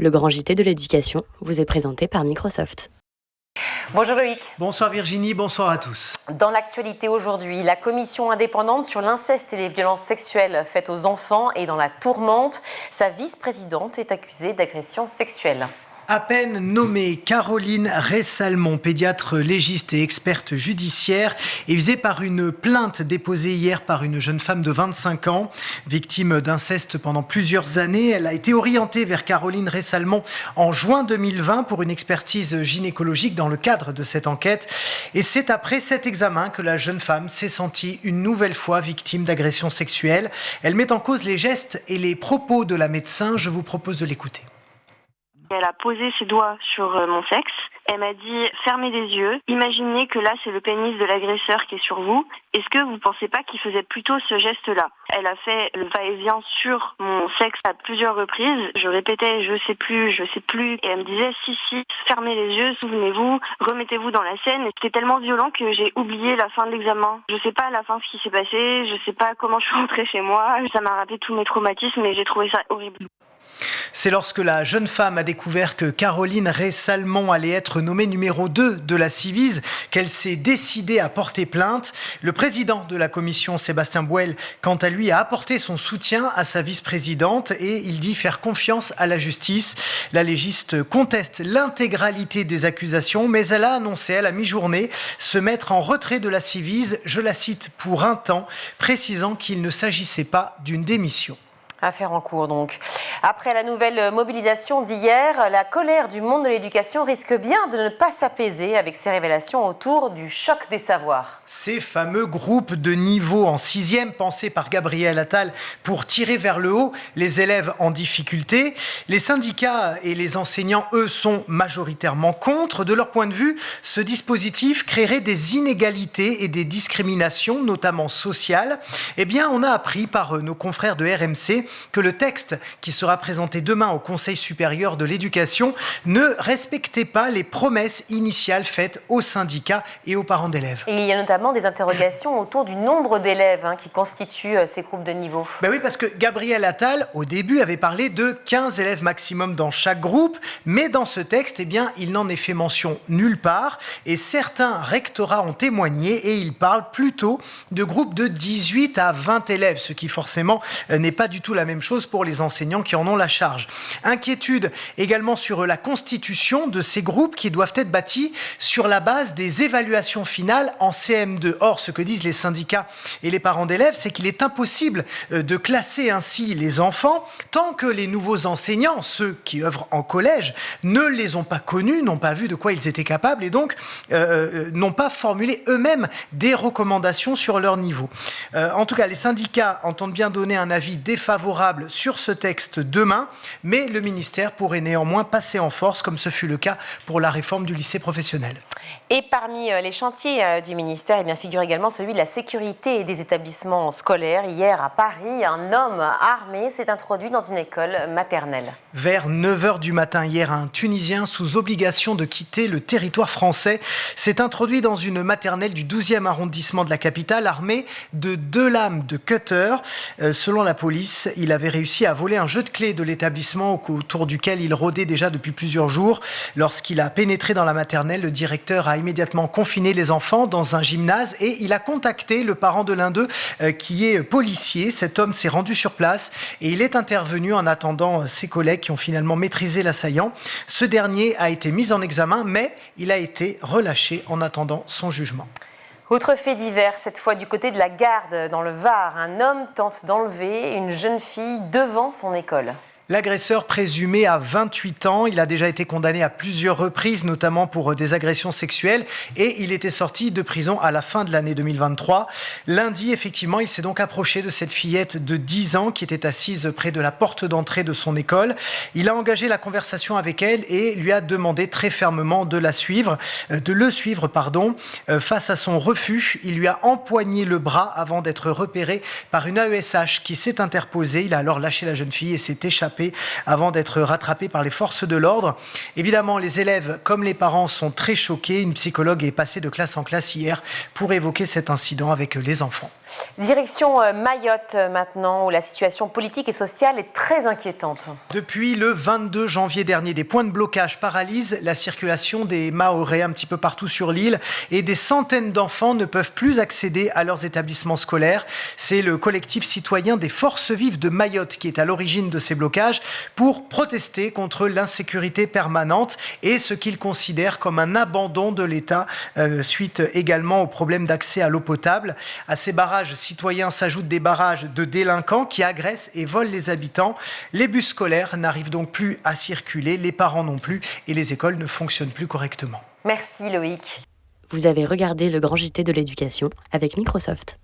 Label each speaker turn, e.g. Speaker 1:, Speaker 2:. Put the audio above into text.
Speaker 1: Le grand JT de l'éducation vous est présenté par Microsoft.
Speaker 2: Bonjour Loïc.
Speaker 3: Bonsoir Virginie, bonsoir à tous.
Speaker 2: Dans l'actualité aujourd'hui, la commission indépendante sur l'inceste et les violences sexuelles faites aux enfants est dans la tourmente. Sa vice-présidente est accusée d'agression sexuelle.
Speaker 3: À peine nommée, Caroline Rey-Salmon, pédiatre légiste et experte judiciaire, est visée par une plainte déposée hier par une jeune femme de 25 ans. Victime d'inceste pendant plusieurs années, elle a été orientée vers Caroline Rey-Salmon en juin 2020 pour une expertise gynécologique dans le cadre de cette enquête. Et c'est après cet examen que la jeune femme s'est sentie une nouvelle fois victime d'agression sexuelle. Elle met en cause les gestes et les propos de la médecin. Je vous propose de l'écouter.
Speaker 4: Elle a posé ses doigts sur mon sexe. Elle m'a dit « fermez les yeux, imaginez que là c'est le pénis de l'agresseur qui est sur vous. Est-ce que vous ne pensez pas qu'il faisait plutôt ce geste-là » Elle a fait le va-et-vient sur mon sexe à plusieurs reprises. Je répétais « je sais plus ». Et elle me disait « si, fermez les yeux, souvenez-vous, remettez-vous dans la scène ». C'était tellement violent que j'ai oublié la fin de l'examen. Je sais pas à la fin ce qui s'est passé, je sais pas comment je suis rentrée chez moi. Ça m'a rappelé tous mes traumatismes et j'ai trouvé ça horrible.
Speaker 3: C'est lorsque la jeune femme a découvert que Caroline Rey-Salmon allait être nommée numéro 2 de la Ciivise qu'elle s'est décidée à porter plainte. Le président de la commission, Sébastien Bouel, quant à lui, a apporté son soutien à sa vice-présidente et il dit faire confiance à la justice. La légiste conteste l'intégralité des accusations, mais elle a annoncé à la mi-journée se mettre en retrait de la Ciivise, je la cite, pour un temps, précisant qu'il ne s'agissait pas d'une démission.
Speaker 2: Affaire en cours donc. Après la nouvelle mobilisation d'hier, la colère du monde de l'éducation risque bien de ne pas s'apaiser avec ces révélations autour du choc des savoirs.
Speaker 3: Ces fameux groupes de niveau en 6e pensés par Gabriel Attal pour tirer vers le haut les élèves en difficulté. Les syndicats et les enseignants, eux, sont majoritairement contre. De leur point de vue, ce dispositif créerait des inégalités et des discriminations, notamment sociales. Eh bien, on a appris par nos confrères de RMC que le texte qui sera présenté demain au Conseil supérieur de l'éducation ne respectait pas les promesses initiales faites aux syndicats et aux parents d'élèves.
Speaker 2: Il y a notamment des interrogations autour du nombre d'élèves qui constituent ces groupes de niveau.
Speaker 3: Ben oui, parce que Gabriel Attal, au début, avait parlé de 15 élèves maximum dans chaque groupe, mais dans ce texte, eh bien, il n'en est fait mention nulle part, et certains rectorats ont témoigné, et ils parlent plutôt de groupes de 18 à 20 élèves, ce qui forcément n'est pas du tout la même chose pour les enseignants qui en ont la charge. Inquiétude également sur la constitution de ces groupes qui doivent être bâtis sur la base des évaluations finales en CM2. Or, ce que disent les syndicats et les parents d'élèves, c'est qu'il est impossible de classer ainsi les enfants tant que les nouveaux enseignants, ceux qui œuvrent en collège, ne les ont pas connus, n'ont pas vu de quoi ils étaient capables et donc n'ont pas formulé eux-mêmes des recommandations sur leur niveau. En tout cas, les syndicats entendent bien donner un avis défavorable sur ce texte demain, mais le ministère pourrait néanmoins passer en force, comme ce fut le cas pour la réforme du lycée professionnel.
Speaker 2: Et parmi les chantiers du ministère, eh bien, figure également celui de la sécurité des établissements scolaires. Hier, à Paris, un homme armé s'est introduit dans une école maternelle.
Speaker 3: Vers 9h du matin hier, un Tunisien sous obligation de quitter le territoire français s'est introduit dans une maternelle du 12e arrondissement de la capitale, armé de 2 lames de cutter. Selon la police, il avait réussi à voler un jeu de clés de l'établissement autour duquel il rôdait déjà depuis plusieurs jours. Lorsqu'il a pénétré dans la maternelle, le directeur a immédiatement confiné les enfants dans un gymnase et il a contacté le parent de l'un d'eux qui est policier. Cet homme s'est rendu sur place et il est intervenu en attendant ses collègues qui ont finalement maîtrisé l'assaillant. Ce dernier a été mis en examen, mais il a été relâché en attendant son jugement.
Speaker 2: Autre fait divers, cette fois du côté de la Garde, dans le Var. Un homme tente d'enlever une jeune fille devant son école.
Speaker 3: L'agresseur présumé a 28 ans, il a déjà été condamné à plusieurs reprises, notamment pour des agressions sexuelles, et il était sorti de prison à la fin de l'année 2023. Lundi, effectivement, il s'est donc approché de cette fillette de 10 ans qui était assise près de la porte d'entrée de son école. Il a engagé la conversation avec elle et lui a demandé très fermement de le suivre. Face à son refus, il lui a empoigné le bras avant d'être repéré par une AESH qui s'est interposée. Il a alors lâché la jeune fille et s'est échappé échapper avant d'être rattrapés par les forces de l'ordre. Évidemment, les élèves comme les parents sont très choqués. Une psychologue est passée de classe en classe hier pour évoquer cet incident avec les enfants.
Speaker 2: Direction Mayotte maintenant, où la situation politique et sociale est très inquiétante.
Speaker 3: Depuis le 22 janvier dernier, des points de blocage paralysent la circulation des Mahorais un petit peu partout sur l'île et des centaines d'enfants ne peuvent plus accéder à leurs établissements scolaires. C'est le collectif citoyen des Forces Vives de Mayotte qui est à l'origine de ces blocages pour protester contre l'insécurité permanente et ce qu'ils considèrent comme un abandon de l'État suite également au problème d'accès à l'eau potable. À ces barrages citoyens s'ajoutent des barrages de délinquants qui agressent et volent les habitants. Les bus scolaires n'arrivent donc plus à circuler, les parents non plus et les écoles ne fonctionnent plus correctement.
Speaker 2: Merci Loïc.
Speaker 1: Vous avez regardé le Grand JT de l'éducation avec Microsoft.